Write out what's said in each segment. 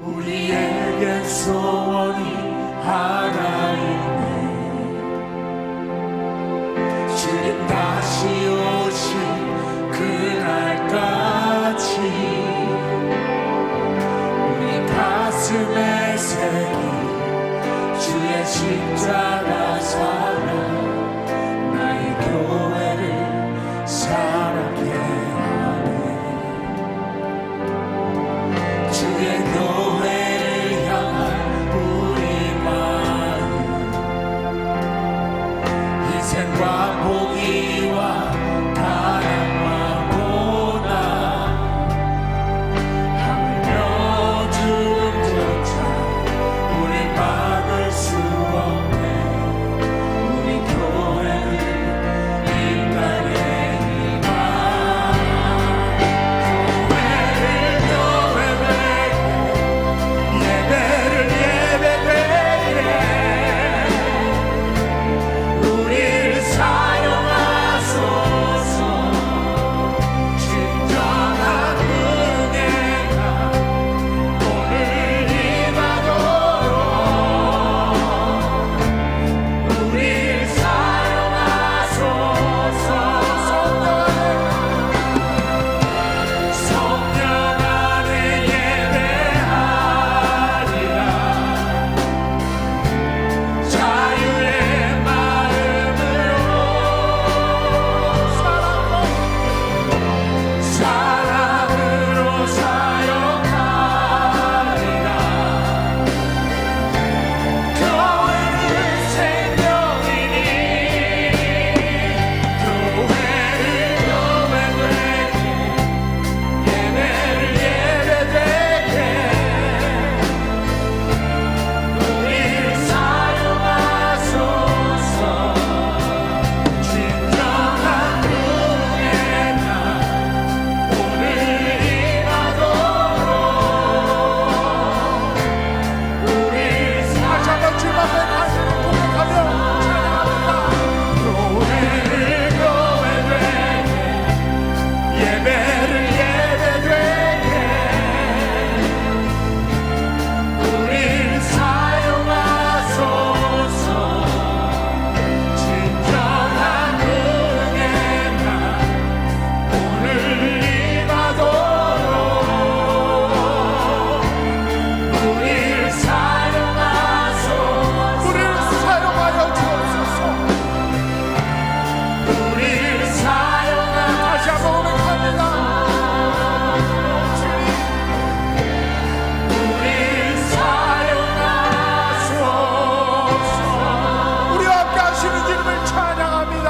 우리에게 소원이 하나 있네. 주님 다시 오실 그날까지 우리 가슴에 새긴 주의 십자가 사랑, 나의 교회를 사랑해 하네. 주의 교회를 향한 우리 마음, 희생과 포기와 가난과 고난, 하물며 죽음조차 우리 막을 수 없네. 우리 교회를 이 땅에 임하. 예배를 우리를 사용하소서. 진정한 은혜가 오늘 임하도록 우리를 사용하소서. 성령 안에 예배하리라. 자유의 마음으로 사랑으로 사역하리라. 교회는 생명이니 교회되게 예배를 예배되게 우리를 사용하소서. 진정한 은혜가 오늘 임하도록 우리를 다시 한번 주님 앞에 가슴을 고백하며 찬양합니다. 교회를 교회되게 예배를 예배되게 우리를 사용하소서. 진정한 은혜가 오늘 임하도록 우리를 사용하소서. 우리를 사용하여 주옵소서. 우리를 사용하여 다시 한번 고백합니다. 우리를 사용하소서. 우리와 함께 하시는 주님을 찬양합니다.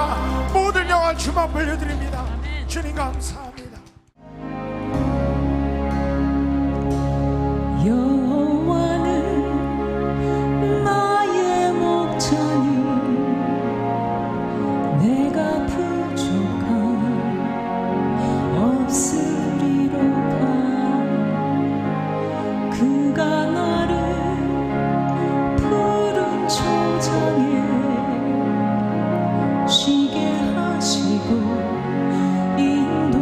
모든 영광 주만 돌려드립니다. 주님 감사합니다. 여호와는 나의 목자니 내가 부족함 없으리로다. 그가 나를 푸른 초장에 쉬게 하시고 인도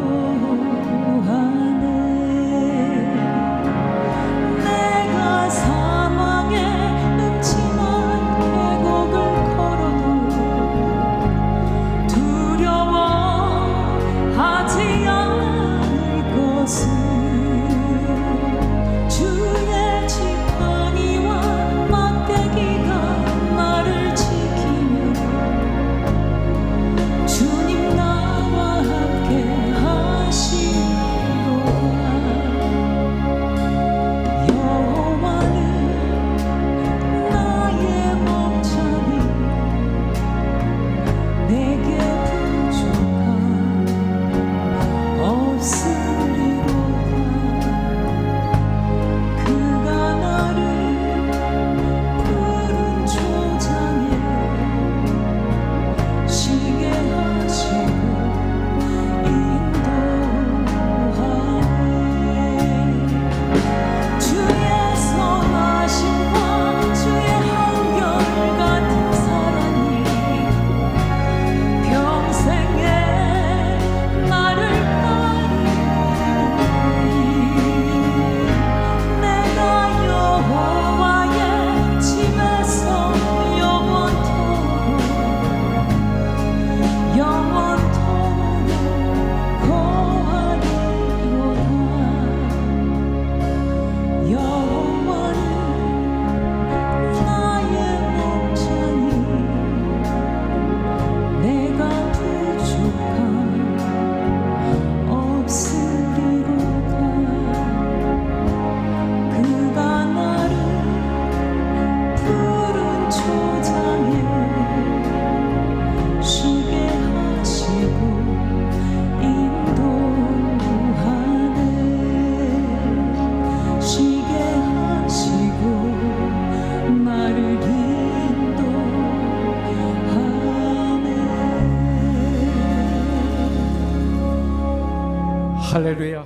할렐루야.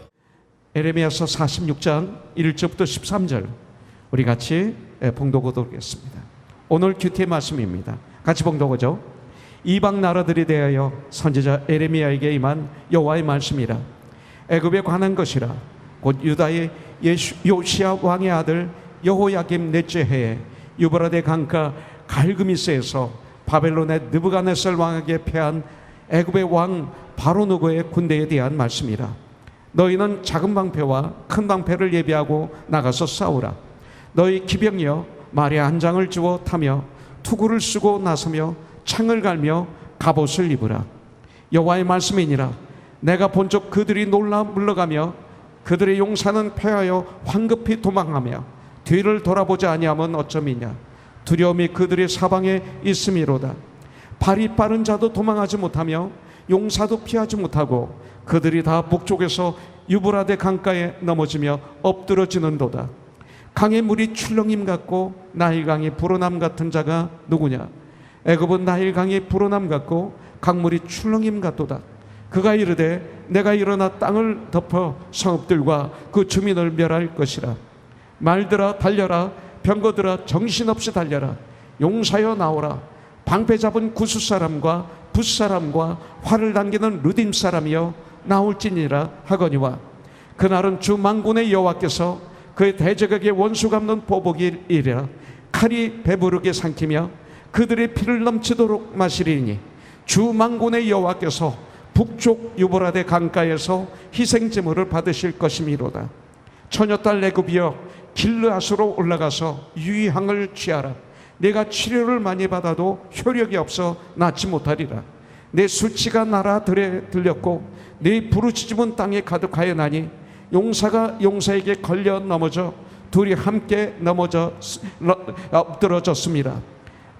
에레미야서 46장 1절부터 13절 우리 같이 봉독하겠습니다. 오늘 큐티의 말씀입니다. 같이 봉독하죠. 이방 나라들에 대하여 선지자 에레미야에게 임한 여호와의 말씀이라. 애굽에 관한 것이라. 곧 유다의 요시야 왕의 아들 여호야김 넷째 해에 유브라데 강가 갈그미스에서 바벨론의 느부갓네살 왕에게 패한 애굽의 왕 바로누고의 군대에 대한 말씀이라. 너희는 작은 방패와 큰 방패를 예비하고 나가서 싸우라. 너희 기병이여 말에 한 장을 주워 타며 투구를 쓰고 나서며 창을 갈며 갑옷을 입으라. 여호와의 말씀이니라. 내가 본적 그들이 놀라 물러가며 그들의 용사는 패하여 황급히 도망하며 뒤를 돌아보지 아니하면 어쩌미냐. 두려움이 그들의 사방에 있음이로다. 발이 빠른 자도 도망하지 못하며 용사도 피하지 못하고 그들이 다 북쪽에서 유브라데 강가에 넘어지며 엎드러지는도다. 강의 물이 출렁임 같고 나일강이 불어남 같은 자가 누구냐. 애굽은 나일강이 불어남 같고 강물이 출렁임 같도다. 그가 이르되 내가 일어나 땅을 덮어 성읍들과 그 주민을 멸할 것이라. 말들아 달려라. 병거들아 정신없이 달려라. 용사여 나오라. 방패 잡은 구스 사람과 붓 사람과 활을 당기는 르딤 사람이여 나올지니라 하거니와. 그날은 주 만군의 여호와께서 그의 대적에게 원수 갚는 보복이 이르라. 칼이 배부르게 삼키며 그들의 피를 넘치도록 마시리니 주 만군의 여호와께서 북쪽 유브라데 강가에서 희생제물을 받으실 것이미로다. 처녀딸 애굽이여 길르앗으로 올라가서 유의항을 취하라. 내가 치료를 많이 받아도 효력이 없어 낫지 못하리라. 내 수치가 나라 들에 들렸고 내 부르짖음은 땅에 가득하여나니 용사가 용사에게 걸려 넘어져 둘이 함께 엎드러졌습니다.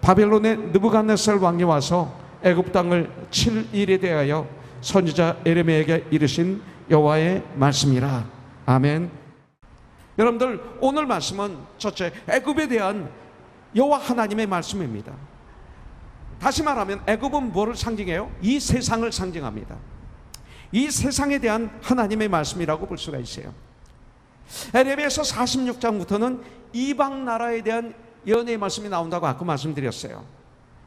바벨론의 느부갓네살 왕이 와서 애굽 땅을 칠 일에 대하여 선지자 에레미야에게 이르신 여호와의 말씀이라. 아멘. 여러분들, 오늘 말씀은 첫째, 애굽에 대한 여호와 하나님의 말씀입니다. 다시 말하면 애굽은 뭐를 상징해요? 이 세상을 상징합니다. 이 세상에 대한 하나님의 말씀이라고 볼 수가 있어요. 에레미야서 46장부터는 이방 나라에 대한 예언의 말씀이 나온다고 아까 말씀드렸어요.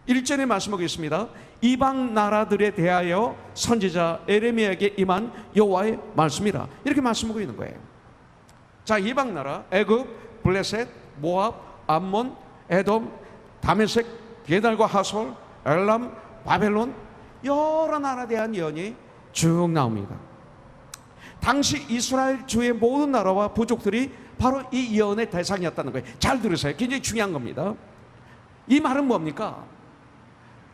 1절의 말씀 보겠습니다. 이방 나라들에 대하여 선지자 에레미야에게 임한 여호와의 말씀이라. 이렇게 말씀하고 있는 거예요. 자, 이방 나라 애굽, 블레셋, 모압, 암몬, 에돔, 다메섹, 게달과 하솔, 엘람, 바벨론, 여러 나라에 대한 예언이 쭉 나옵니다. 당시 이스라엘 주의 모든 나라와 부족들이 바로 이 예언의 대상이었다는 거예요. 잘 들으세요. 굉장히 중요한 겁니다. 이 말은 뭡니까?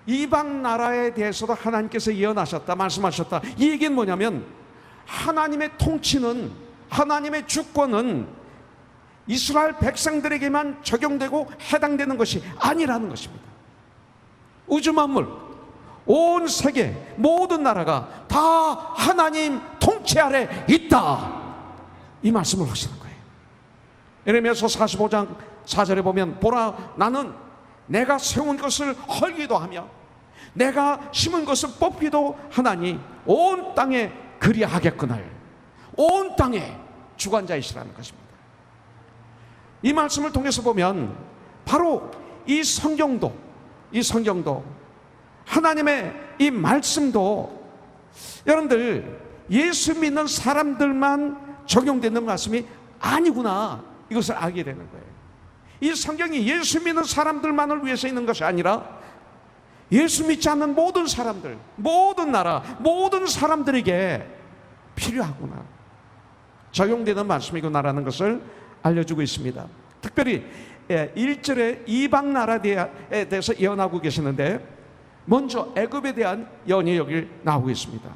이방 나라에 대해서도 하나님께서 예언하셨다, 말씀하셨다. 이 얘기는 뭐냐면 하나님의 통치는, 하나님의 주권은 이스라엘 백성들에게만 적용되고 해당되는 것이 아니라는 것입니다. 우주 만물, 온 세계 모든 나라가 다 하나님 통치 아래 있다, 이 말씀을 하시는 거예요. 에레미야서 45장 4절에 보면 보라, 나는 내가 세운 것을 헐기도 하며 내가 심은 것을 뽑기도 하나니 온 땅에 그리하겠거늘. 온 땅에 주관자이시라는 것입니다. 이 말씀을 통해서 보면 바로 이 성경도 하나님의 이 말씀도 여러분들 예수 믿는 사람들만 적용되는 말씀이 아니구나, 이것을 알게 되는 거예요. 이 성경이 예수 믿는 사람들만을 위해서 있는 것이 아니라 예수 믿지 않는 모든 사람들, 모든 나라, 모든 사람들에게 필요하구나, 적용되는 말씀이구나라는 것을 알려주고 있습니다. 특별히 1절에 이방 나라에 대해서 예언하고 계시는데 먼저 애굽에 대한 예언이 여기 나오고 있습니다.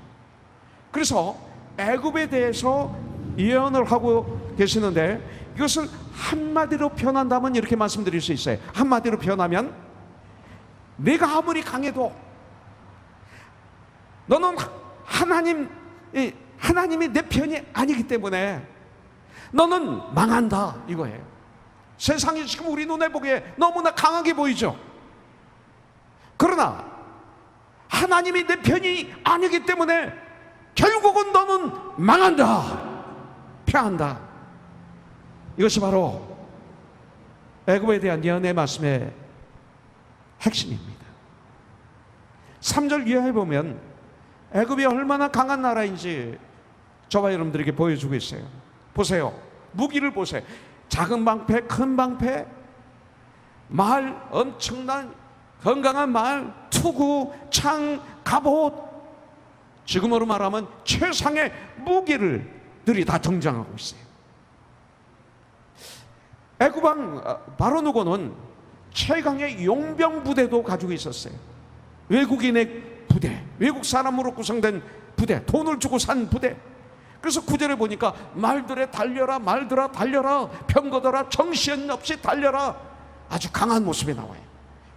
그래서 애굽에 대해서 예언을 하고 계시는데 이것을 한마디로 표현한다면 이렇게 말씀드릴 수 있어요. 한마디로 표현하면 내가 아무리 강해도 너는 하나님이 내 편이 아니기 때문에 너는 망한다, 이거예요. 세상이 지금 우리 눈에 보기에 너무나 강하게 보이죠. 그러나 하나님이 내 편이 아니기 때문에 결국은 너는 망한다, 패한다. 이것이 바로 애굽에 대한 예언의 말씀의 핵심입니다. 3절 이하에 보면 애굽이 얼마나 강한 나라인지 저와 여러분들에게 보여주고 있어요. 보세요. 무기를 보세요. 작은 방패, 큰 방패, 말, 엄청난 건강한 말, 투구, 창, 갑옷, 지금으로 말하면 최상의 무기들이 다 등장하고 있어요. 애굽왕 바로누고는 최강의 용병 부대도 가지고 있었어요. 외국인의 부대, 외국 사람으로 구성된 부대, 돈을 주고 산 부대. 그래서 구절에 보니까 말들에 달려라, 말들아 달려라, 병거들아 정신없이 달려라. 아주 강한 모습이 나와요.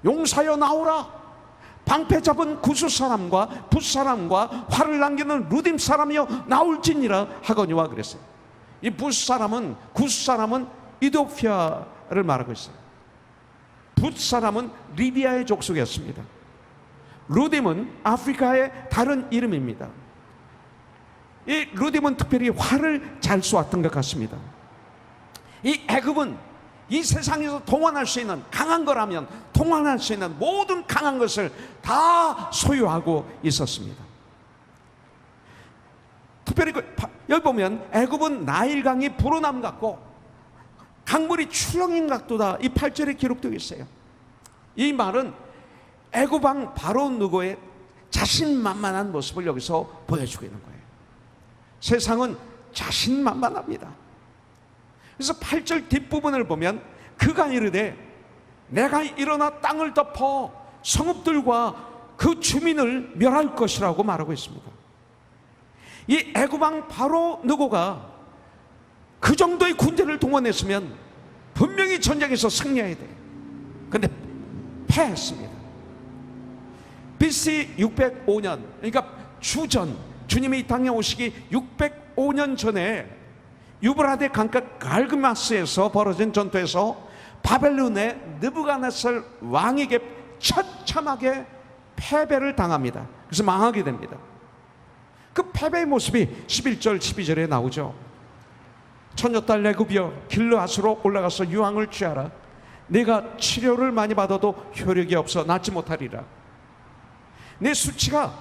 용사여 나오라. 방패 잡은 구스 사람과 붓 사람과 활을 남기는 루딤 사람이여 나올지니라 하거니와 그랬어요. 이 붓 사람은, 구스 사람은 이디오피아를 말하고 있어요. 붓 사람은 리비아의 족속이었습니다. 루딤은 아프리카의 다른 이름입니다. 이 루딤은 특별히 활을 잘 쏘았던 것 같습니다. 이 애굽은 이 세상에서 동원할 수 있는 강한 거라면 동원할 수 있는 모든 강한 것을 다 소유하고 있었습니다. 특별히 여기 보면 애굽은 나일강이 불어남 같고 강물이 출렁인 각도다. 이 8절에 기록되어 있어요. 이 말은 애굽왕 바로누고의 자신만만한 모습을 여기서 보여주고 있는 거예요. 세상은 자신만만합니다. 그래서 8절 뒷부분을 보면 그가 이르되 내가 일어나 땅을 덮어 성읍들과 그 주민을 멸할 것이라고 말하고 있습니다. 이 애굽왕 바로누고가 그 정도의 군대를 동원했으면 분명히 전쟁에서 승리해야 돼요. 그런데 패했습니다. BC 605년, 그러니까 주전, 주님이 이 땅에 오시기 605년 전에 유브라데 강가 갈그마스에서 벌어진 전투에서 바벨론의 느부갓네살 왕에게 처참하게 패배를 당합니다. 그래서 망하게 됩니다. 그 패배의 모습이 11절 12절에 나오죠. 처녀딸 애굽이여 길르앗으로 올라가서 유황을 취하라. 네가 치료를 많이 받아도 효력이 없어 낫지 못하리라. 내 수치가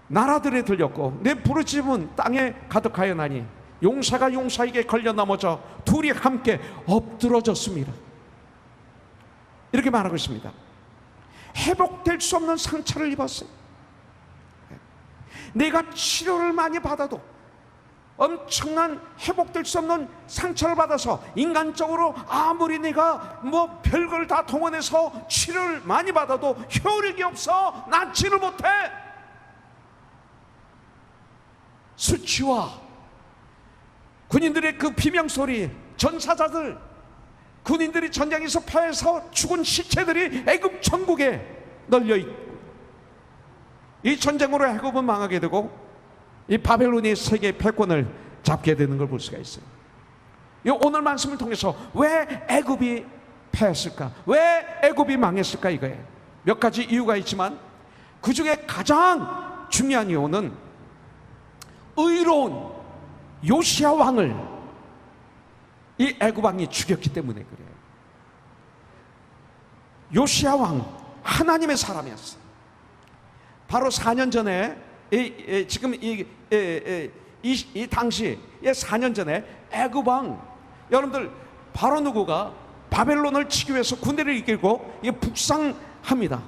나라들에 들렸고 내 부르짖음은 땅에 가득하여나니 용사가 용사에게 걸려 넘어져 둘이 함께 엎드러졌습니다. 이렇게 말하고 있습니다. 회복될 수 없는 상처를 입었어요. 내가 치료를 많이 받아도 엄청난 회복될 수 없는 상처를 받아서 인간적으로 아무리 내가 뭐 별걸 다 동원해서 치료를 많이 받아도 효력이 없어 낫지를 못해. 수치와 군인들의 그 비명소리, 전사자들, 군인들이 전쟁에서 패해서 죽은 시체들이 애굽 전국에 널려있고 이 전쟁으로 애굽은 망하게 되고 이 바벨론이 세계 패권을 잡게 되는 걸 볼 수가 있어요. 이 오늘 말씀을 통해서 왜 애굽이 패했을까? 왜 애굽이 망했을까? 이거예요. 몇 가지 이유가 있지만 그 중에 가장 중요한 이유는 의로운 요시야 왕을 이 애굽 왕이 죽였기 때문에 그래요. 요시야 왕 하나님의 사람이었어요. 바로 4년 전에 지금 이 당시에 4년 전에 애굽 왕 여러분들 바로누고가 바벨론을 치기 위해서 군대를 이끌고 북상합니다.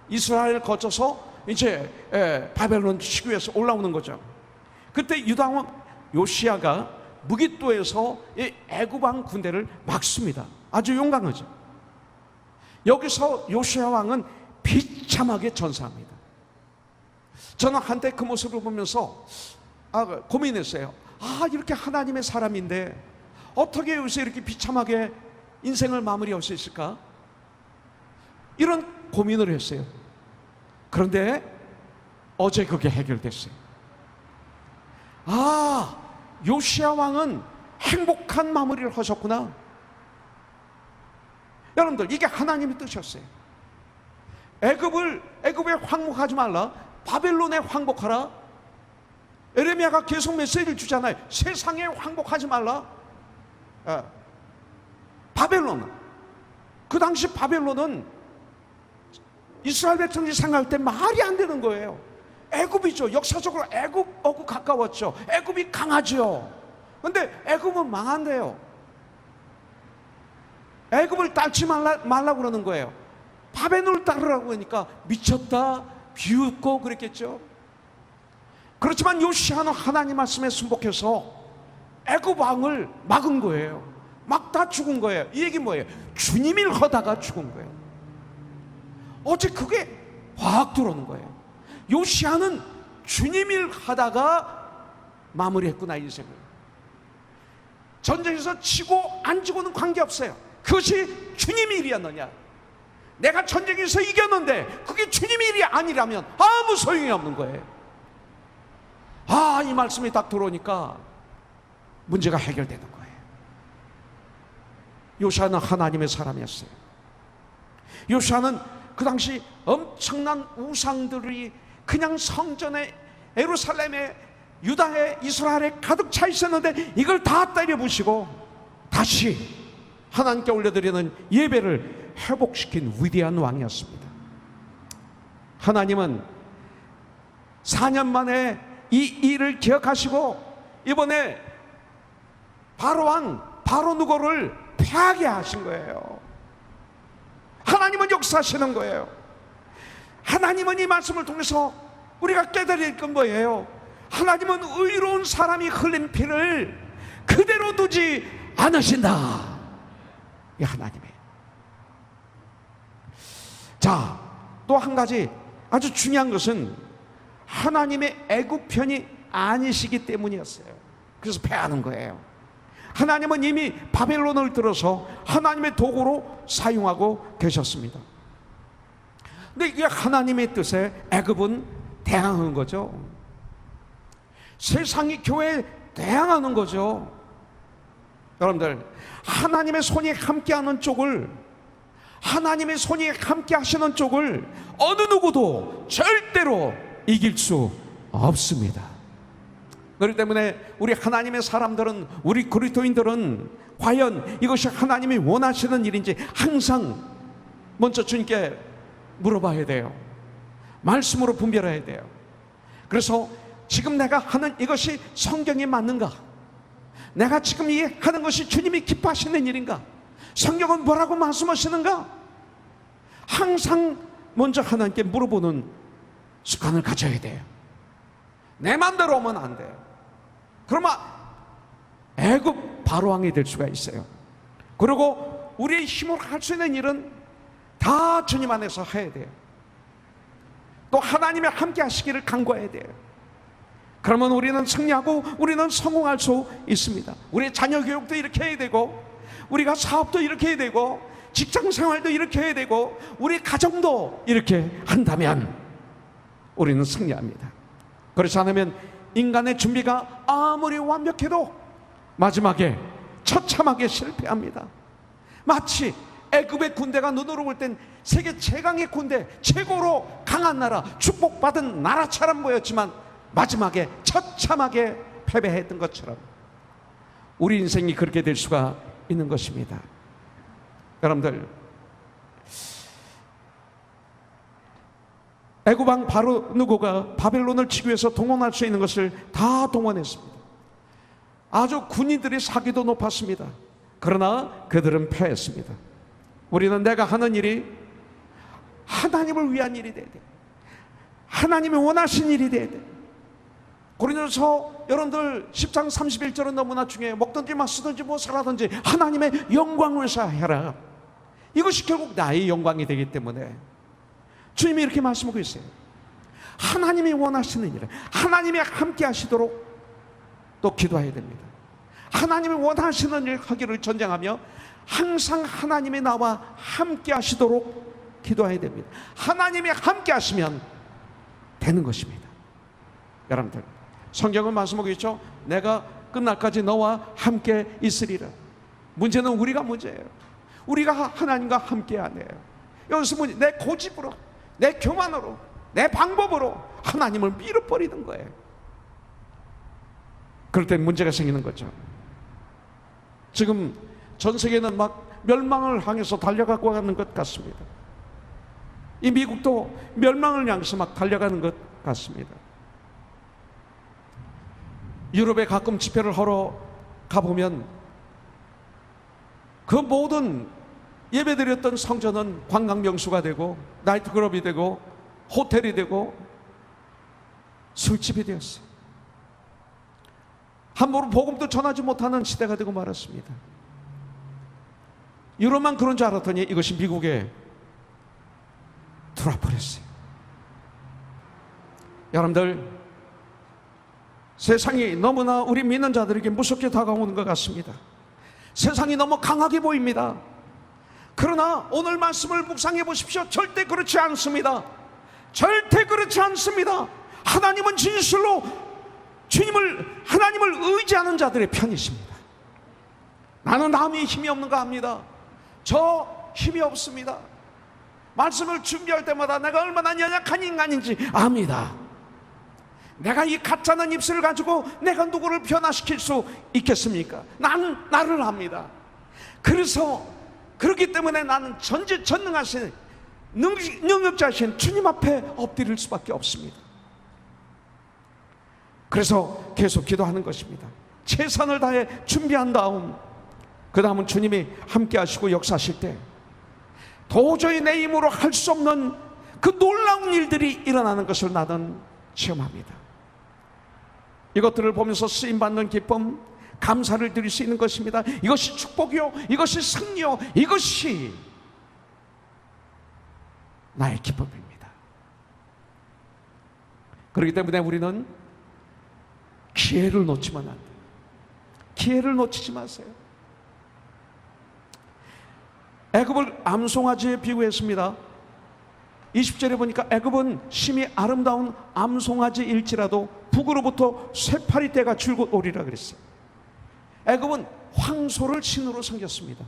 이스라엘을 거쳐서 이제 바벨론 치기 위해서 올라오는 거죠. 그때 유다 왕 요시야가 무깃도에서 이 애굽 왕 군대를 막습니다. 아주 용감하죠. 여기서 요시야 왕은 비참하게 전사합니다. 저는 한때 그 모습을 보면서 고민했어요. 이렇게 하나님의 사람인데 어떻게 여기서 이렇게 비참하게 인생을 마무리할 수 있을까? 이런 고민을 했어요. 그런데 어제 그게 해결됐어요. 요시야 왕은 행복한 마무리를 하셨구나. 여러분들 이게 하나님의 뜻이었어요. 애굽에 황복하지 말라, 바벨론에 황복하라. 에레미야 에레미야가 계속 메시지를 주잖아요. 세상에 항복하지 말라. 바벨론, 그 당시 바벨론은 이스라엘 백성들이 생각할 때 말이 안 되는 거예요. 애굽이죠. 역사적으로 애굽하고 가까웠죠. 애굽이 강하죠. 근데 애굽은 망한대요. 애굽을 따르지 말라고 그러는 거예요. 바벨론을 따르라고 하니까 미쳤다, 비웃고 그랬겠죠. 그렇지만 요시야는 하나님 말씀에 순복해서 애굽 왕을 막은 거예요. 막다 죽은 거예요. 이 얘기 뭐예요? 주님 일 하다가 죽은 거예요. 어제 그게 확 들어오는 거예요. 요시야는 주님 일 하다가 마무리했구나, 인생을. 전쟁에서 지고 안 지고는 관계없어요. 그것이 주님 일이었느냐. 내가 전쟁에서 이겼는데 그게 주님 일이 아니라면 아무 소용이 없는 거예요. 이 말씀이 딱 들어오니까 문제가 해결되는 거예요. 요시야는 하나님의 사람이었어요. 요시야는 그 당시 엄청난 우상들이 그냥 성전에, 예루살렘에, 유다에, 이스라엘에 가득 차 있었는데 이걸 다 때려부시고 다시 하나님께 올려드리는 예배를 회복시킨 위대한 왕이었습니다. 하나님은 4년 만에 이 일을 기억하시고 이번에 바로 누고를 패하게 하신 거예요. 하나님은 역사하시는 거예요. 하나님은 이 말씀을 통해서 우리가 깨달을 건 뭐예요? 하나님은 의로운 사람이 흘린 피를 그대로 두지 않으신다. 이 하나님의. 자, 또 한 가지 아주 중요한 것은 하나님의 애굽 편이 아니시기 때문이었어요. 그래서 패하는 거예요. 하나님은 이미 바벨론을 들어서 하나님의 도구로 사용하고 계셨습니다. 근데 이게 하나님의 뜻에 애굽은 대항한 거죠. 세상이 교회에 대항하는 거죠. 여러분들, 하나님의 손이 함께하는 쪽을, 하나님의 손이 함께 하시는 쪽을 어느 누구도 절대로 이길 수 없습니다. 그렇기 때문에 우리 하나님의 사람들은, 우리 그리스도인들은 과연 이것이 하나님이 원하시는 일인지 항상 먼저 주님께 물어봐야 돼요. 말씀으로 분별해야 돼요. 그래서 지금 내가 하는 이것이 성경에 맞는가? 내가 지금 이 하는 것이 주님이 기뻐하시는 일인가? 성경은 뭐라고 말씀하시는가? 항상 먼저 하나님께 물어보는 습관을 가져야 돼요. 내 맘대로 오면 안 돼요. 그러면 애굽 바로왕이 될 수가 있어요. 그리고 우리의 힘으로 할 수 있는 일은 다 주님 안에서 해야 돼요. 또 하나님이 함께 하시기를 간구해야 돼요. 그러면 우리는 승리하고 우리는 성공할 수 있습니다. 우리의 자녀 교육도 이렇게 해야 되고, 우리가 사업도 이렇게 해야 되고, 직장 생활도 이렇게 해야 되고, 우리 가정도 이렇게 한다면 우리는 승리합니다. 그렇지 않으면 인간의 준비가 아무리 완벽해도 마지막에 처참하게 실패합니다. 마치 애굽의 군대가 눈으로 볼 땐 세계 최강의 군대, 최고로 강한 나라, 축복받은 나라처럼 보였지만 마지막에 처참하게 패배했던 것처럼 우리 인생이 그렇게 될 수가 있는 것입니다. 여러분들, 애굽왕 바로 누고가 바벨론을 치기 위해서 동원할 수 있는 것을 다 동원했습니다. 아주 군인들의 사기도 높았습니다. 그러나 그들은 패했습니다. 우리는 내가 하는 일이 하나님을 위한 일이 돼야 돼. 하나님이 원하신 일이 돼야 돼. 고린도서 여러분들 10장 31절은 너무나 중요해요. 먹든지 마시든지 무엇을 든지 하나님의 영광을 위해서 해라. 이것이 결국 나의 영광이 되기 때문에 주님이 이렇게 말씀하고 있어요. 하나님이 원하시는 일을 하나님이 함께 하시도록 또 기도해야 됩니다. 하나님이 원하시는 일 하기를 전쟁하며 항상 하나님이 나와 함께 하시도록 기도해야 됩니다. 하나님이 함께 하시면 되는 것입니다. 여러분들, 성경은 말씀하고 있죠. 내가 끝날까지 너와 함께 있으리라. 문제는 우리가 문제예요. 우리가 하나님과 함께 안 해요. 여기서 문제, 내 고집으로, 내 교만으로, 내 방법으로 하나님을 밀어버리는 거예요. 그럴 때 문제가 생기는 거죠. 지금 전 세계는 막 멸망을 향해서 달려가고 가는 것 같습니다. 이 미국도 멸망을 향해서 막 달려가는 것 같습니다. 유럽에 가끔 집회를 하러 가보면 그 모든 예배드렸던 성전은 관광명수가 되고 나이트클럽이 되고 호텔이 되고 술집이 되었어요. 함부로 복음도 전하지 못하는 시대가 되고 말았습니다. 유럽만 그런 줄 알았더니 이것이 미국에 들어와 버렸어요. 여러분들, 세상이 너무나 우리 믿는 자들에게 무섭게 다가오는 것 같습니다. 세상이 너무 강하게 보입니다. 그러나 오늘 말씀을 묵상해 보십시오. 절대 그렇지 않습니다. 절대 그렇지 않습니다. 하나님은 진실로 하나님을 의지하는 자들의 편이십니다. 나는 남이 힘이 없는가 합니다. 저 힘이 없습니다. 말씀을 준비할 때마다 내가 얼마나 연약한 인간인지 압니다. 내가 이 가짜는 입술을 가지고 내가 누구를 변화시킬 수 있겠습니까? 나는 나를 압니다. 그래서 그렇기 때문에 나는 전능하신 능력자신 주님 앞에 엎드릴 수밖에 없습니다. 그래서 계속 기도하는 것입니다. 최선을 다해 준비한 다음, 그 다음은 주님이 함께 하시고 역사하실 때 도저히 내 힘으로 할 수 없는 그 놀라운 일들이 일어나는 것을 나는 체험합니다. 이것들을 보면서 쓰임받는 기쁨, 감사를 드릴 수 있는 것입니다. 이것이 축복이요, 이것이 승리요, 이것이 나의 기쁨입니다. 그렇기 때문에 우리는 기회를 놓치면 안 돼요. 기회를 놓치지 마세요. 애굽을 암송아지에 비유했습니다. 20절에 보니까 애굽은 심히 아름다운 암송아지일지라도 북으로부터 쇠파리 떼가 줄곧 오리라 그랬어요. 애굽은 황소를 신으로 섬겼습니다.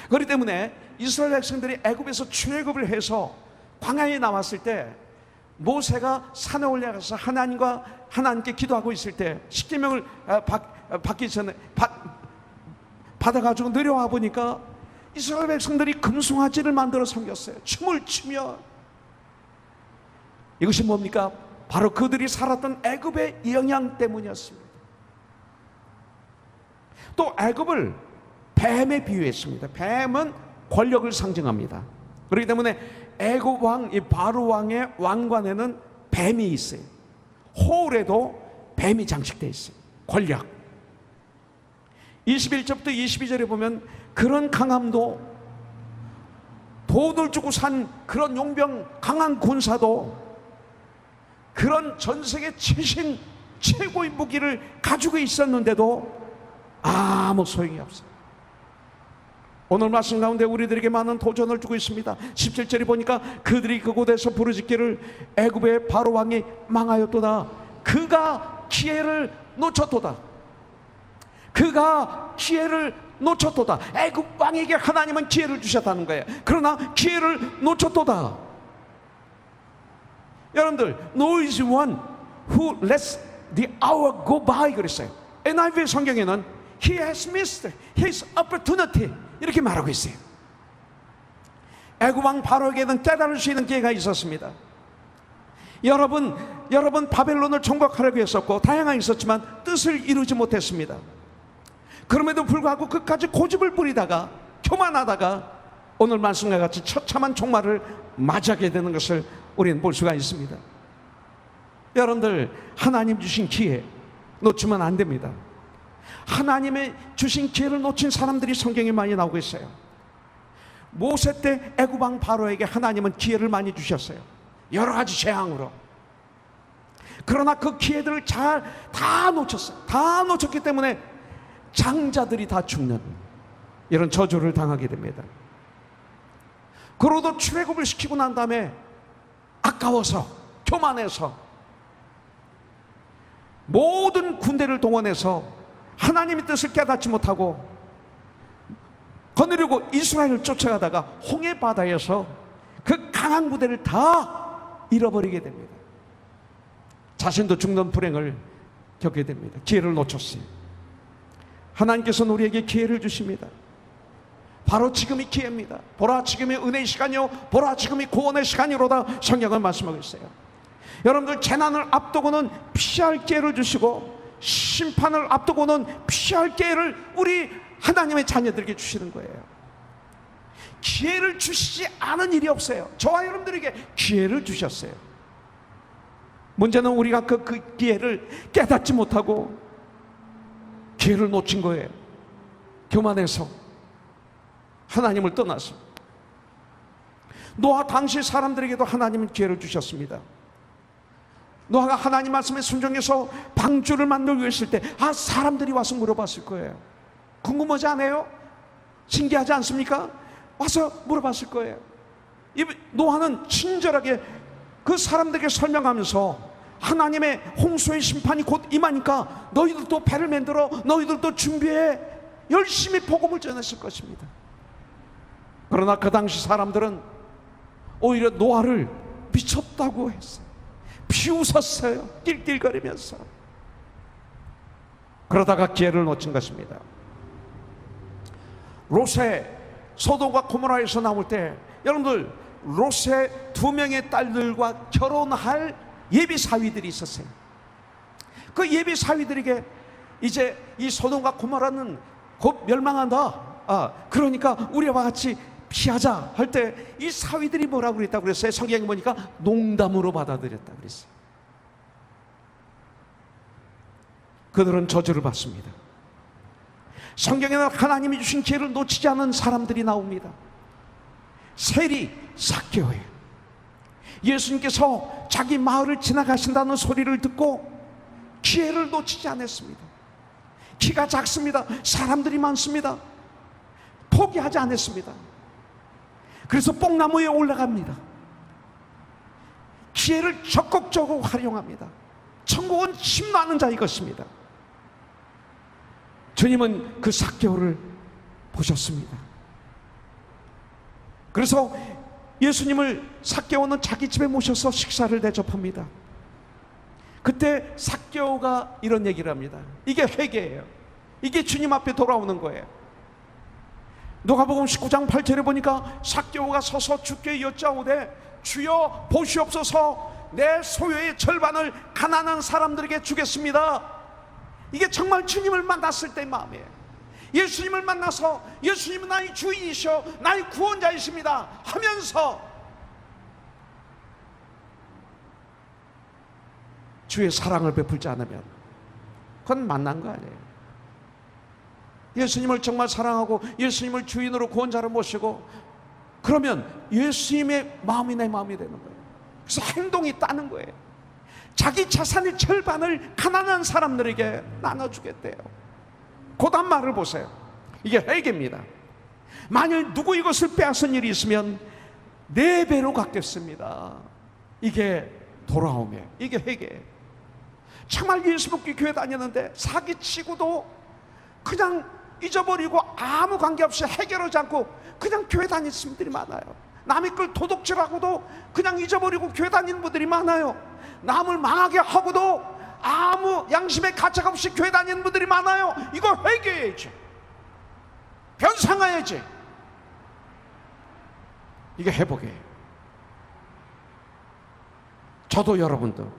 그렇기 때문에 이스라엘 백성들이 애굽에서 출애굽을 해서 광야에 나왔을 때 모세가 산에 올라가서 하나님께 기도하고 있을 때 십계명을 받기 전에 받아가지고 내려와 보니까 이스라엘 백성들이 금송아지를 만들어 섬겼어요. 춤을 추며. 이것이 뭡니까? 바로 그들이 살았던 애굽의 영향 때문이었습니다. 또 애굽을 뱀에 비유했습니다. 뱀은 권력을 상징합니다. 그렇기 때문에 애굽 왕, 이 바로 왕의 왕관에는 뱀이 있어요. 호울에도 뱀이 장식되어 있어요. 권력. 21절부터 22절에 보면 그런 강함도, 돈을 주고 산 그런 용병 강한 군사도 그런 전세계 최고의 무기를 가지고 있었는데도 아무 소용이 없어요. 오늘 말씀 가운데 우리들에게 많은 도전을 주고 있습니다. 17절에 보니까 그들이 그곳에서 부르짖기를 애굽의 바로 왕이 망하였도다. 그가 기회를 놓쳤도다. 그가 기회를 놓쳤도다. 애굽 왕에게 하나님은 기회를 주셨다는 거예요. 그러나 기회를 놓쳤도다. 여러분들, no is one who lets the hour go by 그랬어요. NIV 성경에는 he has missed his opportunity 이렇게 말하고 있어요. 애굽 왕 바로에게는 깨달을 수 있는 기회가 있었습니다. 여러분 바벨론을 정복하려고 했었고 다양하게 있었지만 뜻을 이루지 못했습니다. 그럼에도 불구하고 끝까지 고집을 부리다가 교만하다가 오늘 말씀과 같이 처참한 종말을 맞이하게 되는 것을 우리는 볼 수가 있습니다. 여러분들, 하나님 주신 기회 놓치면 안 됩니다. 하나님의 주신 기회를 놓친 사람들이 성경에 많이 나오고 있어요. 모세 때 애굽 왕 바로에게 하나님은 기회를 많이 주셨어요. 여러 가지 재앙으로. 그러나 그 기회들을 다 놓쳤어요. 다 놓쳤기 때문에 장자들이 다 죽는 이런 저주를 당하게 됩니다. 그러고도 출애굽을 시키고 난 다음에 아까워서 교만해서 모든 군대를 동원해서 하나님의 뜻을 깨닫지 못하고 거느리고 이스라엘을 쫓아가다가 홍해 바다에서 그 강한 부대를 다 잃어버리게 됩니다. 자신도 죽는 불행을 겪게 됩니다. 기회를 놓쳤어요. 하나님께서는 우리에게 기회를 주십니다. 바로 지금이 기회입니다. 보라 지금이 은혜의 시간이요 보라 지금이 구원의 시간이로다. 성경은 말씀하고 있어요. 여러분들 재난을 앞두고는 피할 기회를 주시고 심판을 앞두고는 피할 기회를 우리 하나님의 자녀들에게 주시는 거예요. 기회를 주시지 않은 일이 없어요. 저와 여러분들에게 기회를 주셨어요. 문제는 우리가 그 기회를 깨닫지 못하고 기회를 놓친 거예요. 교만해서 하나님을 떠나서. 노아 당시 사람들에게도 하나님은 기회를 주셨습니다. 노아가 하나님 말씀에 순종해서 방주를 만들고 있을 때 사람들이 와서 물어봤을 거예요. 궁금하지 않아요? 신기하지 않습니까? 와서 물어봤을 거예요. 노아는 친절하게 그 사람들에게 설명하면서 하나님의 홍수의 심판이 곧 임하니까 너희들도 배를 만들어 너희들도 준비해 열심히 복음을 전했을 것입니다. 그러나 그 당시 사람들은 오히려 노아를 미쳤다고 했어요. 비웃었어요. 낄낄거리면서. 그러다가 기회를 놓친 것입니다. 롯의 소돔과 고모라에서 나올 때 여러분들 롯의 2명의 딸들과 결혼할 예비 사위들이 있었어요. 그 예비 사위들에게 이제 이 소돔과 고모라는 곧 멸망한다. 그러니까 우리와 같이 피하자 할 때 이 사위들이 뭐라고 그랬다고 그랬어요? 성경에 보니까 농담으로 받아들였다고 그랬어요. 그들은 저주를 받습니다. 성경에는 하나님이 주신 기회를 놓치지 않은 사람들이 나옵니다. 세리 삭개오예요. 예수님께서 자기 마을을 지나가신다는 소리를 듣고 기회를 놓치지 않았습니다. 키가 작습니다. 사람들이 많습니다. 포기하지 않았습니다. 그래서 뽕나무 위에 올라갑니다. 기회를 적극적으로 활용합니다. 천국은 심노하는 자의 것입니다. 주님은 그 삭개오를 보셨습니다. 그래서 예수님을 삭개오는 자기 집에 모셔서 식사를 대접합니다. 그때 삭개오가 이런 얘기를 합니다. 이게 회개예요. 이게 주님 앞에 돌아오는 거예요. 누가복음 19장 8절에 보니까 삭개오가 서서 주께 여짜오되 주여 보시옵소서 내 소유의 절반을 가난한 사람들에게 주겠습니다. 이게 정말 주님을 만났을 때의 마음이에요. 예수님을 만나서 예수님은 나의 주인이시오 나의 구원자이십니다 하면서 주의 사랑을 베풀지 않으면 그건 만난 거 아니에요. 예수님을 정말 사랑하고 예수님을 주인으로 구원자로 모시고 그러면 예수님의 마음이 내 마음이 되는 거예요. 그래서 행동이 따는 거예요. 자기 자산의 절반을 가난한 사람들에게 나눠주겠대요. 고단 말을 보세요. 이게 회개입니다. 만일 누구 이것을 빼앗은 일이 있으면 4배로 갚겠습니다. 이게 돌아오면 이게 회개예요. 정말 예수 믿고 교회 다녔는데 사기치고도 그냥 잊어버리고 아무 관계없이 해결하지 않고 그냥 교회 다니는 분들이 많아요. 남의 걸 도둑질하고도 그냥 잊어버리고 교회 다니는 분들이 많아요. 남을 망하게 하고도 아무 양심의 가책 없이 교회 다니는 분들이 많아요. 이거 회개해야지. 변상해야지. 이게 회복이에요. 저도 여러분도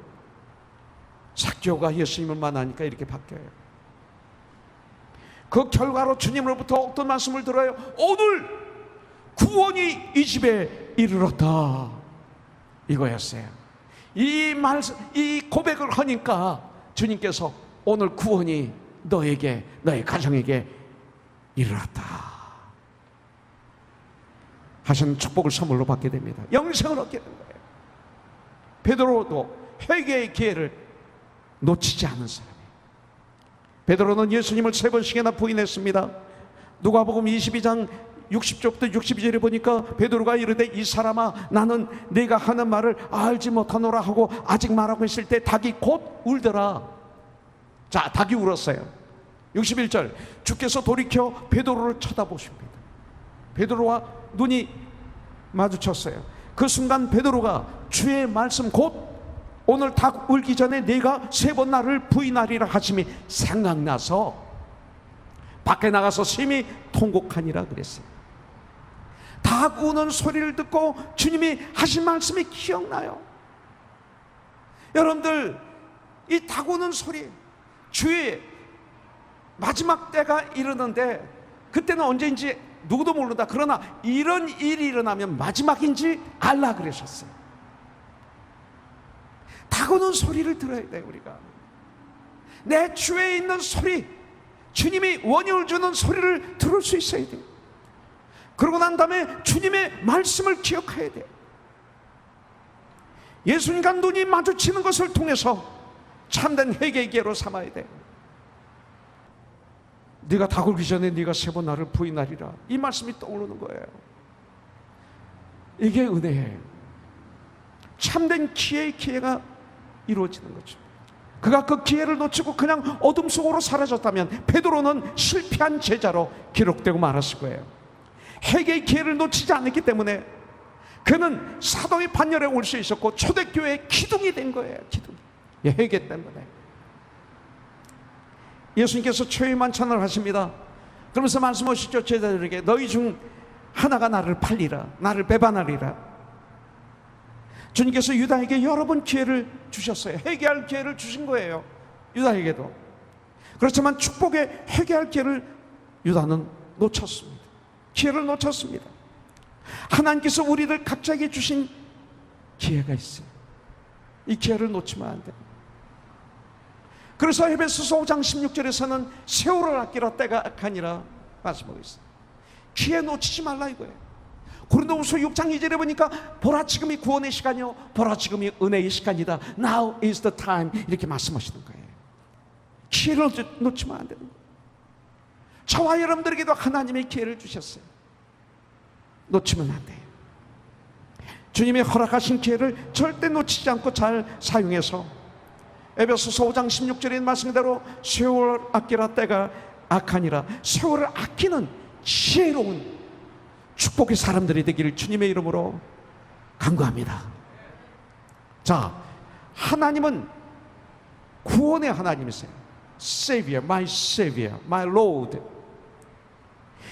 삭개오가 예수님을 만나니까 이렇게 바뀌어요. 그 결과로 주님으로부터 어떤 말씀을 들어요? 오늘 구원이 이 집에 이르렀다 이거였어요. 이 고백을 하니까 주님께서 오늘 구원이 너에게 너의 가정에게 이르렀다 하신 축복을 선물로 받게 됩니다. 영생을 얻게 된 거예요. 베드로도 회개의 기회를 놓치지 않은 사람이에요. 베드로는 예수님을 3번씩이나 부인했습니다. 누가복음 22장 60절부터 62절에 보니까 베드로가 이르되 이 사람아 나는 네가 하는 말을 알지 못하노라 하고 아직 말하고 있을 때 닭이 곧 울더라. 자, 닭이 울었어요. 61절 주께서 돌이켜 베드로를 쳐다보십니다. 베드로와 눈이 마주쳤어요. 그 순간 베드로가 주의 말씀 곧 오늘 닭 울기 전에 네가 3번 나를 부인하리라 하심이 생각나서 밖에 나가서 심히 통곡하니라 그랬어요. 닭 우는 소리를 듣고 주님이 하신 말씀이 기억나요. 여러분들, 이 닭 우는 소리, 주의 마지막 때가 이르는데 그때는 언제인지 누구도 모른다. 그러나 이런 일이 일어나면 마지막인지 알라 그러셨어요. 닭 우는 소리를 들어야 돼요. 우리가 내 주에 있는 소리, 주님이 원흉을 주는 소리를 들을 수 있어야 돼요. 그러고 난 다음에 주님의 말씀을 기억해야 돼요. 예수님과 눈이 마주치는 것을 통해서 참된 회개의 기회로 삼아야 돼요. 네가 닭 울기 전에 네가 3번 나를 부인하리라, 이 말씀이 떠오르는 거예요. 이게 은혜예요. 참된 기회가 이루어지는 거죠. 그가 그 기회를 놓치고 그냥 어둠 속으로 사라졌다면 베드로는 실패한 제자로 기록되고 말았을 거예요. 회개의 기회를 놓치지 않았기 때문에 그는 사도의 반열에 올 수 있었고 초대교회의 기둥이 된 거예요. 기둥. 회개 때문에. 예수님께서 최후의 만찬을 하십니다. 그러면서 말씀하시죠. 제자들에게 너희 중 하나가 나를 팔리라, 나를 배반하리라. 주님께서 유다에게 여러 번 기회를 주셨어요. 회개할 기회를 주신 거예요. 유다에게도. 그렇지만 축복의 회개할 기회를 유다는 놓쳤습니다. 기회를 놓쳤습니다. 하나님께서 우리들 각자에게 주신 기회가 있어요. 이 기회를 놓치면 안 돼요. 그래서 에베소서 5장 16절에서는 세월을 아끼라 때가 악하니라 말씀하고 있어요. 기회 놓치지 말라 이거예요. 고린도후서 6장 2절에 보니까 보라 지금이 구원의 시간이요 보라 지금이 은혜의 시간이다. Now is the time, 이렇게 말씀하시는 거예요. 기회를 놓치면 안 되는 거예요. 저와 여러분들에게도 하나님의 기회를 주셨어요. 놓치면 안 돼요. 주님이 허락하신 기회를 절대 놓치지 않고 잘 사용해서 에베소서 5장 16절의 말씀대로 세월 아끼라 때가 악하니라, 세월을 아끼는 지혜로운 축복의 사람들이 되기를 주님의 이름으로 간구합니다. 자, 하나님은 구원의 하나님이세요. Savior, my Savior, my Lord.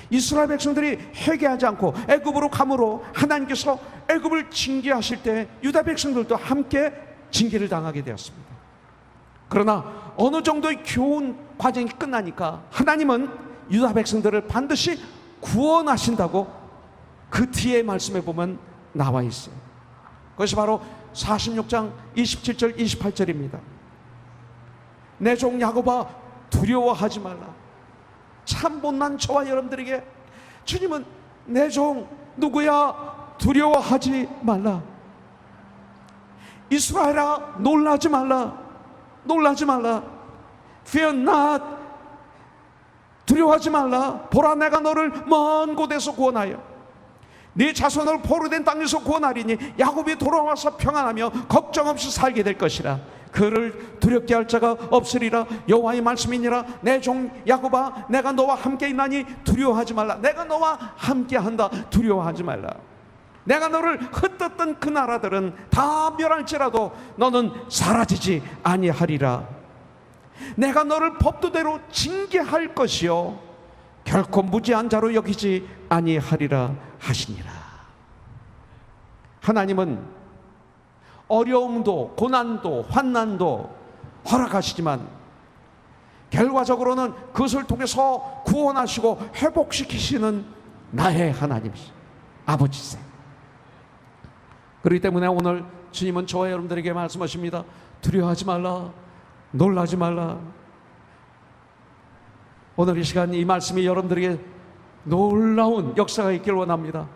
이스라엘 백성들이 회개하지 않고 애굽으로 감으로 하나님께서 애굽을 징계하실 때 유다 백성들도 함께 징계를 당하게 되었습니다. 그러나 어느 정도의 교훈 과정이 끝나니까 하나님은 유다 백성들을 반드시 구원하신다고 그 뒤에 말씀에 보면 나와 있어요. 그것이 바로 46장 27절 28절입니다. 내 종 야곱아 두려워하지 말라. 참 못난 저와 여러분들에게 주님은 내 종 누구야 두려워하지 말라. 이스라엘아 놀라지 말라. 놀라지 말라. Fear not. 두려워하지 말라. 보라 내가 너를 먼 곳에서 구원하여 네 자손을 포로된 땅에서 구원하리니 야곱이 돌아와서 평안하며 걱정 없이 살게 될 것이라. 그를 두렵게 할 자가 없으리라. 여호와의 말씀이니라. 내 종 야곱아 내가 너와 함께 있나니 두려워하지 말라. 내가 너와 함께 한다. 두려워하지 말라. 내가 너를 흩떴던 그 나라들은 다 멸할지라도 너는 사라지지 아니하리라. 내가 너를 법도대로 징계할 것이요 결코 무지한 자로 여기지 아니하리라 하시니라. 하나님은 어려움도 고난도 환난도 허락하시지만 결과적으로는 그것을 통해서 구원하시고 회복시키시는 나의 하나님이시 아버지세요. 그렇기 때문에 오늘 주님은 저와 여러분들에게 말씀하십니다. 두려워하지 말라. 놀라지 말라. 오늘 이 시간 이 말씀이 여러분들에게 놀라운 역사가 있길 원합니다.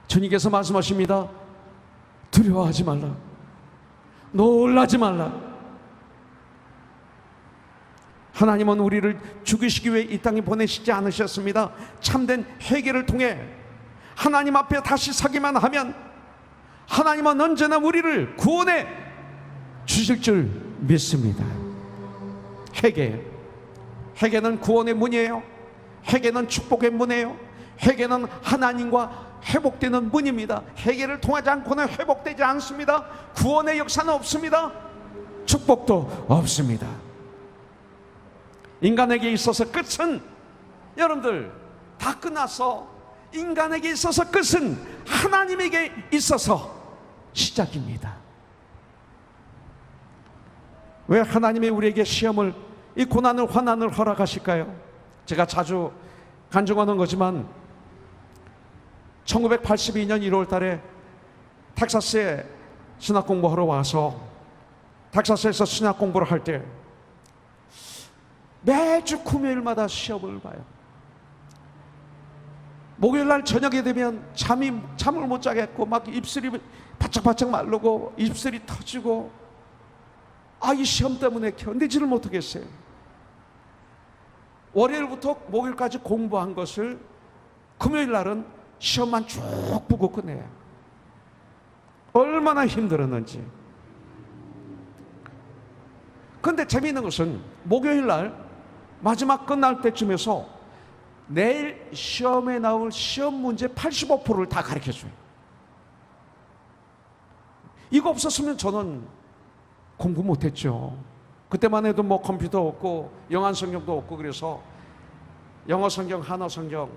주님께서 말씀하십니다. 두려워하지 말라. 놀라지 말라. 하나님은 우리를 죽이시기 위해 이 땅에 보내시지 않으셨습니다. 참된 회개를 통해 하나님 앞에 다시 서기만 하면 하나님은 언제나 우리를 구원해 주실 줄 믿습니다. 회개는 구원의 문이에요. 회개는 축복의 문이에요. 회개는 하나님과 회복되는 문입니다. 회개를 통하지 않고는 회복되지 않습니다. 구원의 역사는 없습니다. 축복도 없습니다. 인간에게 있어서 끝은, 여러분들, 다 끝났어. 인간에게 있어서 끝은 하나님에게 있어서 시작입니다. 왜 하나님이 우리에게 시험을, 이 고난을, 환난을 허락하실까요? 제가 자주 간증하는 거지만 1982년 1월 달에 텍사스에 신학 공부하러 와서 텍사스에서 신학 공부를 할 때 매주 금요일마다 시험을 봐요. 목요일날 저녁에 되면 잠을 못 자겠고 막 입술이 바짝바짝 마르고 입술이 터지고, 이 시험 때문에 견디지를 못하겠어요. 월요일부터 목요일까지 공부한 것을 금요일날은 시험만 쭉 보고 끝내요. 얼마나 힘들었는지. 근데 재미있는 것은 목요일날 마지막 끝날 때쯤에서 내일 시험에 나올 시험 문제 85%를 다 가르쳐줘요. 이거 없었으면 저는 공부 못했죠. 그때만 해도 뭐 컴퓨터 없고 영한 성경도 없고, 그래서 영어 성경, 한어 성경,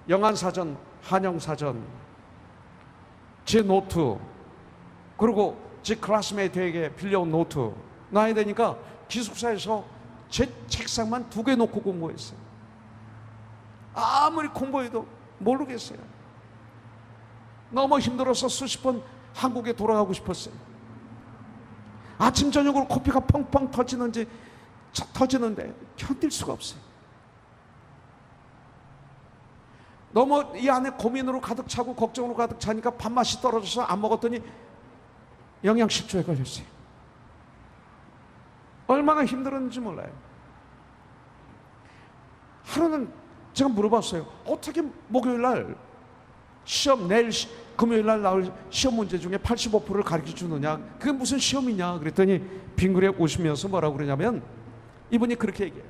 영한 사전, 한영 사전, 제 노트, 그리고 제 클래스메이트에게 빌려온 노트 놔야 되니까 기숙사에서 제 책상만 2개 놓고 공부했어요. 아무리 공부해도 모르겠어요. 너무 힘들어서 수십 번 한국에 돌아가고 싶었어요. 아침 저녁으로 코피가 펑펑 터지는데 견딜 수가 없어요. 너무 이 안에 고민으로 가득 차고 걱정으로 가득 차니까 밥맛이 떨어져서 안 먹었더니 영양실조에 걸렸어요. 얼마나 힘들었는지 몰라요. 하루는 제가 물어봤어요. 어떻게 목요일날 시험, 내일 금요일날 나올 시험 문제 중에 85%를 가르쳐 주느냐, 그게 무슨 시험이냐 그랬더니 빙그레 웃으면서 뭐라고 그러냐면, 이분이 그렇게 얘기해요.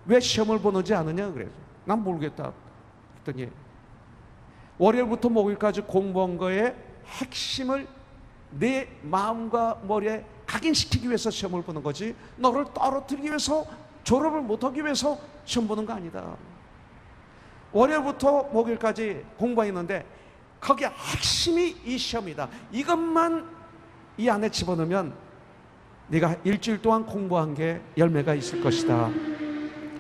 왜 시험을 보는지 아느냐 그래요. 난 모르겠다 그랬더니, 월요일부터 목요일까지 공부한 거의 핵심을 내 마음과 머리에 각인시키기 위해서 시험을 보는 거지, 너를 떨어뜨리기 위해서, 졸업을 못하기 위해서 시험 보는 거 아니다. 월요일부터 목요일까지 공부했는데 거기에 핵심이 이 시험이다. 이것만 이 안에 집어넣으면 네가 일주일 동안 공부한 게 열매가 있을 것이다.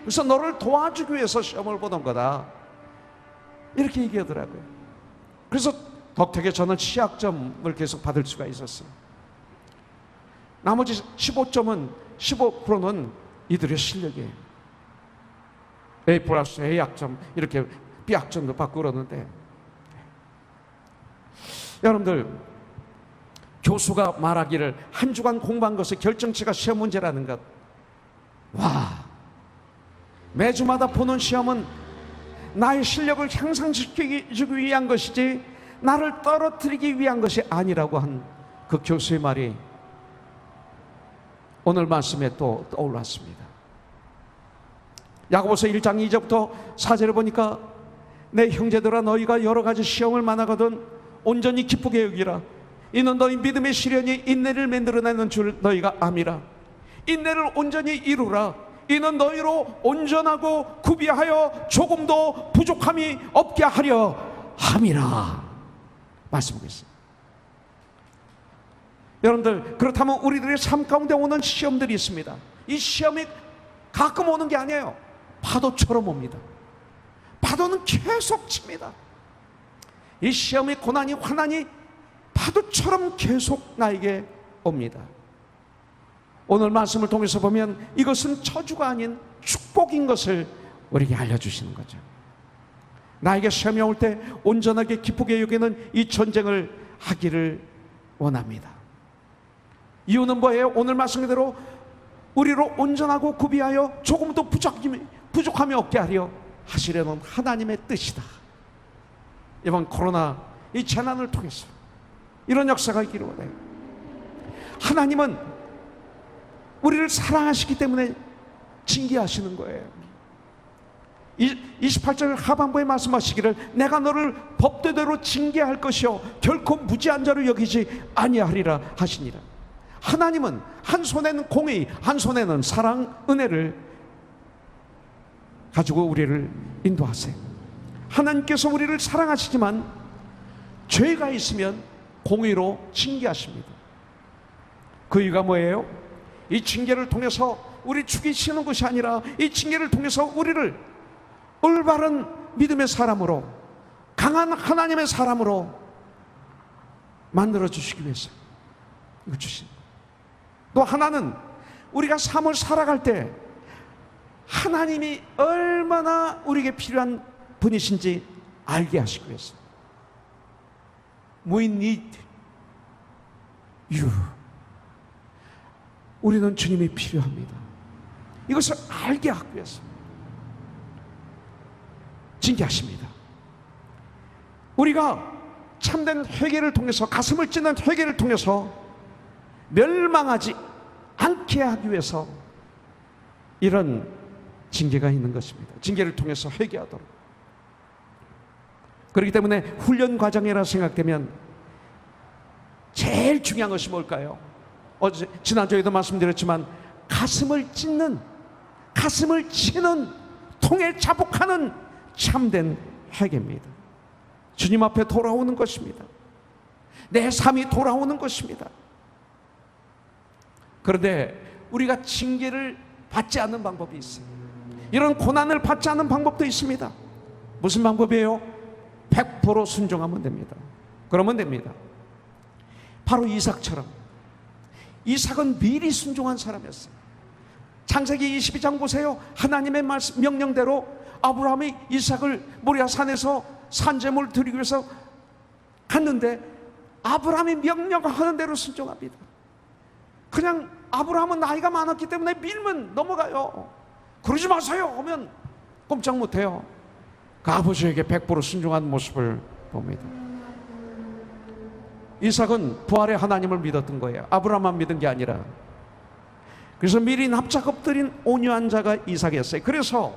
그래서 너를 도와주기 위해서 시험을 보는 거다. 이렇게 얘기하더라고요. 그래서 덕택에 저는 시학점을 계속 받을 수가 있었어요. 나머지 15%는 이들의 실력이에요. A 플러스 A 학점, 이렇게 B 학점도 받고 그러는데, 여러분들, 교수가 말하기를 한 주간 공부한 것의 결정치가 시험 문제라는 것, 매주마다 보는 시험은 나의 실력을 향상시키기 위한 것이지 나를 떨어뜨리기 위한 것이 아니라고 한 그 교수의 말이 오늘 말씀에 또 떠올랐습니다. 야고보서 1장 2절부터 4절을 보니까, 내 형제들아, 너희가 여러 가지 시험을 만나거든 온전히 기쁘게 여기라. 이는 너희 믿음의 시련이 인내를 만들어내는 줄 너희가 암이라. 인내를 온전히 이루라. 이는 너희로 온전하고 구비하여 조금도 부족함이 없게 하려 함이라 말씀하고 있습니다. 여러분들, 그렇다면 우리들의 삶 가운데 오는 시험들이 있습니다. 이 시험이 가끔 오는 게 아니에요. 파도처럼 옵니다. 파도는 계속 칩니다. 이 시험이, 고난이, 환난이 파도처럼 계속 나에게 옵니다. 오늘 말씀을 통해서 보면 이것은 저주가 아닌 축복인 것을 우리에게 알려주시는 거죠. 나에게 시험이 올 때 온전하게 기쁘게 여기는 이 전쟁을 하기를 원합니다. 이유는 뭐예요? 오늘 말씀 그대로 우리로 온전하고 구비하여 조금도 부족함이 없게 하려 하시려는 하나님의 뜻이다. 이번 코로나 이 재난을 통해서 이런 역사가 있기를 원해요. 하나님은 우리를 사랑하시기 때문에 징계하시는 거예요. 28절 하반부에 말씀하시기를, 내가 너를 법대로 징계할 것이요 결코 무지한 자로 여기지 아니하리라 하시니라. 하나님은 한 손에는 공의, 한 손에는 사랑, 은혜를 가지고 우리를 인도하세요. 하나님께서 우리를 사랑하시지만 죄가 있으면 공의로 징계하십니다. 그 이유가 뭐예요? 이 징계를 통해서 우리 죽이시는 것이 아니라 이 징계를 통해서 우리를 올바른 믿음의 사람으로, 강한 하나님의 사람으로 만들어 주시기 위해서 이거 주신. 또 하나는 우리가 삶을 살아갈 때 하나님이 얼마나 우리에게 필요한 분이신지 알게 하시기 위해서. We need you. 우리는 주님이 필요합니다. 이것을 알게 하기 위해서 징계하십니다. 우리가 참된 회개를 통해서, 가슴을 찢는 회개를 통해서 멸망하지 않게 하기 위해서 이런 징계가 있는 것입니다. 징계를 통해서 회개하도록. 그렇기 때문에 훈련 과정이라 생각되면 제일 중요한 것이 뭘까요? 지난주에도 말씀드렸지만 가슴을 찢는, 가슴을 치는, 통에 자복하는 참된 회개입니다. 주님 앞에 돌아오는 것입니다. 내 삶이 돌아오는 것입니다. 그런데 우리가 징계를 받지 않는 방법이 있어요. 이런 고난을 받지 않는 방법도 있습니다. 무슨 방법이에요? 100% 순종하면 됩니다. 그러면 됩니다. 바로 이삭처럼. 이삭은 미리 순종한 사람이었어요. 창세기 22장 보세요. 하나님의 말씀, 명령대로 아브라함이 이삭을 모리아 산에서 산제물을 드리기 위해서 갔는데 아브라함이 명령하는 대로 순종합니다. 그냥 아브라함은 나이가 많았기 때문에 밀면 넘어가요. 그러지 마세요 하면 꼼짝 못해요. 그 아버지에게 100% 순종한 모습을 봅니다. 이삭은 부활의 하나님을 믿었던 거예요. 아브라함만 믿은 게 아니라. 그래서 미리 납작 엎드린 온유한 자가 이삭이었어요. 그래서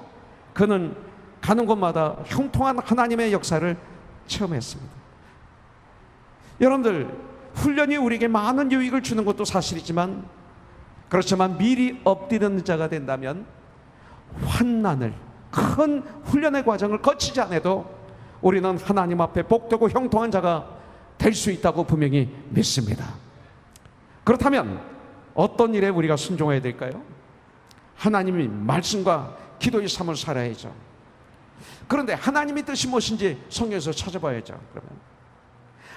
그는 가는 곳마다 형통한 하나님의 역사를 체험했습니다. 여러분들, 훈련이 우리에게 많은 유익을 주는 것도 사실이지만, 그렇지만 미리 엎드리는 자가 된다면 환난을, 큰 훈련의 과정을 거치지 않아도 우리는 하나님 앞에 복되고 형통한 자가 될 수 있다고 분명히 믿습니다. 그렇다면 어떤 일에 우리가 순종해야 될까요? 하나님의 말씀과 기도의 삶을 살아야죠. 그런데 하나님의 뜻이 무엇인지 성경에서 찾아봐야죠. 그러면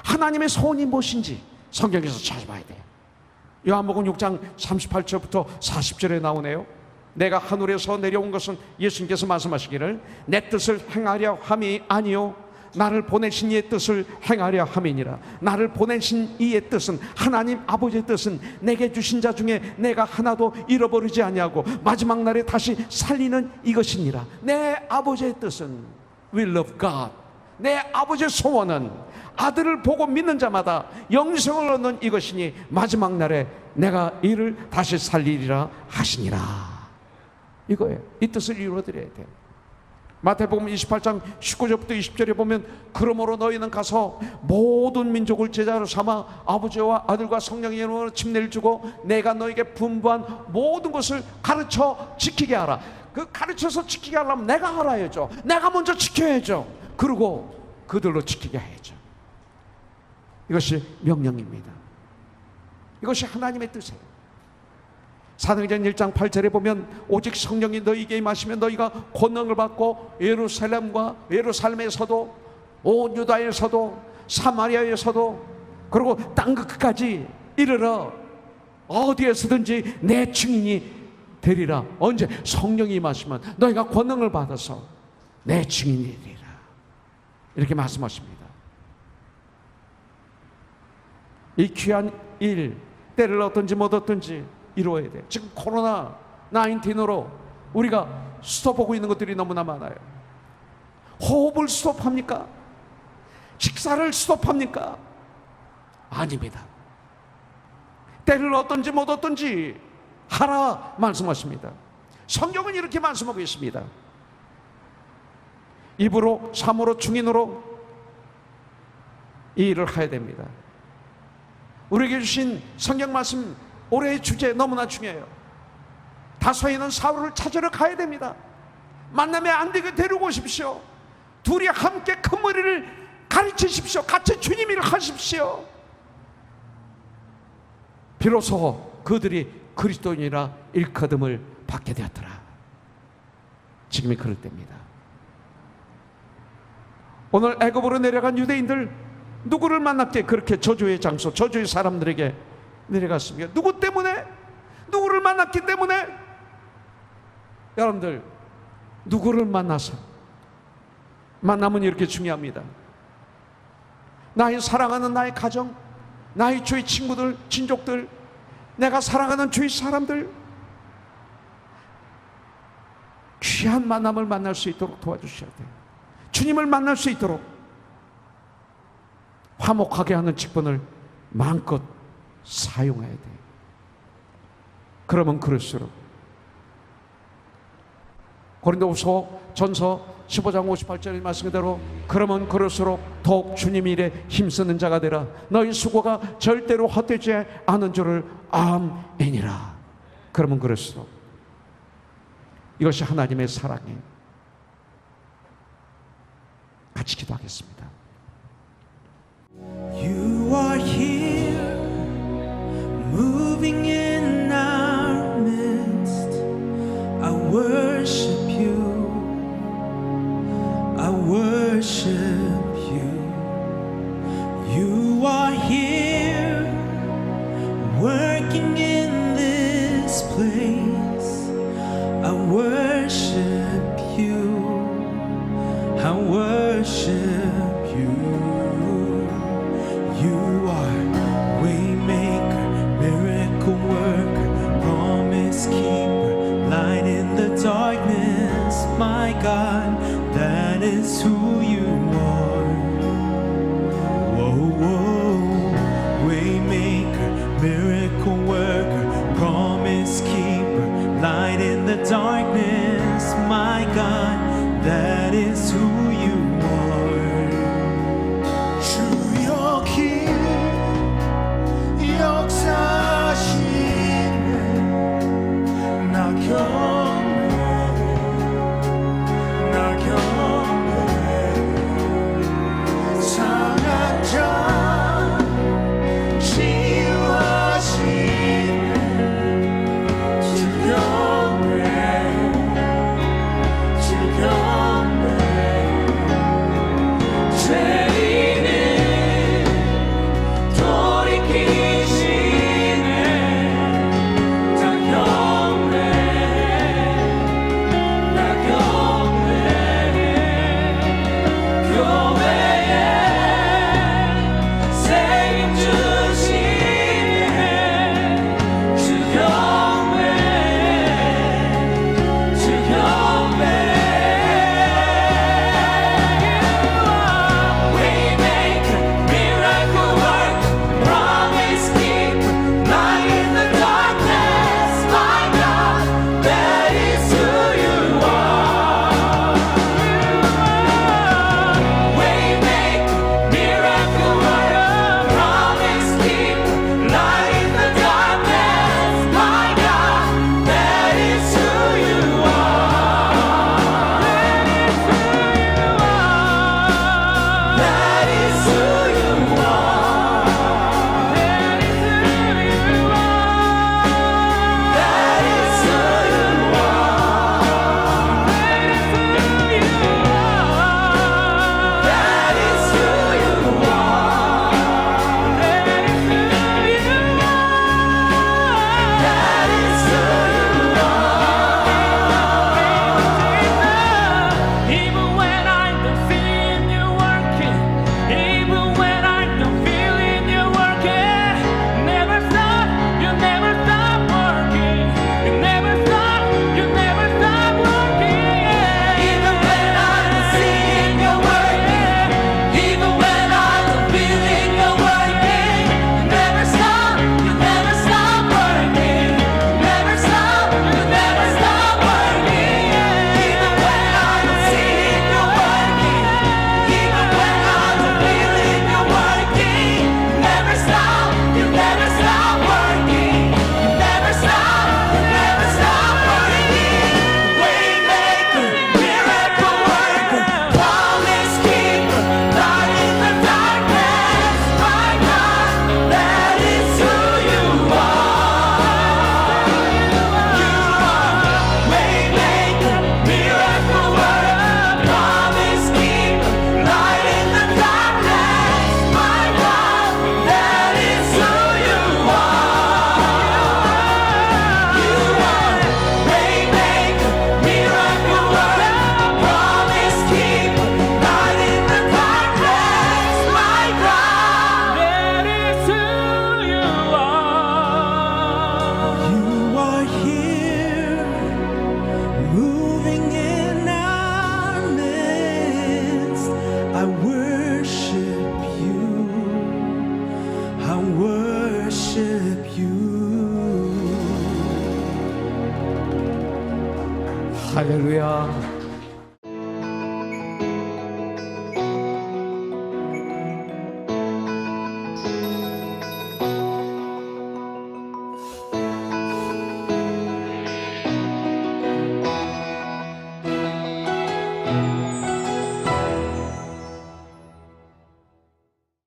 하나님의 소원이 무엇인지 성경에서 찾아봐야 돼요. 요한복음 6장 38절부터 40절에 나오네요. 내가 하늘에서 내려온 것은, 예수님께서 말씀하시기를, 내 뜻을 행하려 함이 아니요 나를 보내신 이의 뜻을 행하려 함이니라. 나를 보내신 이의 뜻은, 하나님 아버지의 뜻은 내게 주신 자 중에 내가 하나도 잃어버리지 아니하고 마지막 날에 다시 살리는 이것이니라. 내 아버지의 뜻은 will of God, 내 아버지의 소원은 아들을 보고 믿는 자마다 영생을 얻는 이것이니 마지막 날에 내가 이를 다시 살리리라 하시니라. 이거예요. 이 뜻을 이루어드려야 돼요. 마태복음 28장 19절부터 20절에 보면, 그러므로 너희는 가서 모든 민족을 제자로 삼아 아버지와 아들과 성령의 이름으로 침례를 주고 내가 너에게 분부한 모든 것을 가르쳐 지키게 하라. 그 가르쳐서 지키게 하려면 내가 알아야죠. 내가 먼저 지켜야죠. 그리고 그들로 지키게 해야죠. 이것이 명령입니다. 이것이 하나님의 뜻이에요. 사도행전 1장 8절에 보면, 오직 성령이 너희에게 임하시면 너희가 권능을 받고 예루살렘에서도 온 유다에서도 사마리아에서도 그리고 땅 끝까지 이르러 어디에서든지 내 증인이 되리라. 언제? 성령이 임하시면 너희가 권능을 받아서 내 증인이 되리라. 이렇게 말씀하십니다. 이 귀한 일, 때를 얻든지 못 얻든지 이루어야 돼. 지금 코로나 19으로 우리가 스톱하고 있는 것들이 너무나 많아요. 호흡을 스톱합니까? 식사를 스톱합니까? 아닙니다. 때를 얻든지 못 얻든지 하라 말씀하십니다. 성경은 이렇게 말씀하고 있습니다. 입으로, 삶으로, 중인으로 이 일을 해야 됩니다. 우리에게 주신 성경 말씀 올해의 주제 너무나 중요해요. 다소이는 사울을 찾으러 가야 됩니다. 만나면 안 되게 데리고 오십시오. 둘이 함께 큰 머리를 가르치십시오. 같이 주님 일을 하십시오. 비로소 그들이 그리스도인이라 일컬음을 받게 되었더라. 지금이 그럴 때입니다. 오늘 애굽으로 내려간 유대인들 누구를 만났기에 그렇게 저주의 장소, 저주의 사람들에게 내려갔습니까? 누구 때문에? 누구를 만났기 때문에? 여러분들, 누구를 만나서 만남은 이렇게 중요합니다. 나의 사랑하는 나의 가정, 나의 주의 친구들, 친족들, 내가 사랑하는 주의 사람들, 귀한 만남을 만날 수 있도록 도와주셔야 돼요. 주님을 만날 수 있도록 화목하게 하는 직분을 마음껏 사용해야 돼요. 그러면 그럴수록 고린도후서 전서 15장 58절의 말씀 그대로 그러면 그럴수록 더욱 주님 일에 힘쓰는 자가 되라. 너희 수고가 절대로 헛되지 않은 줄을 아멘이라. 그러면 그럴수록 이것이 하나님의 사랑이에요. 같이 기도하겠습니다. You are here, moving in our midst. I worship you. I worship you. You are here, working in this place. I worship you. I worship you. You are waymaker, miracle worker, promise keeper, light in the darkness. My God, that is who you are. Whoa, whoa. Waymaker, miracle worker, promise keeper, light in the darkness. My God, that is who you are. 주여 기 역사하시네. 나 경배해, 나 경배해. worship you. 할렐루야.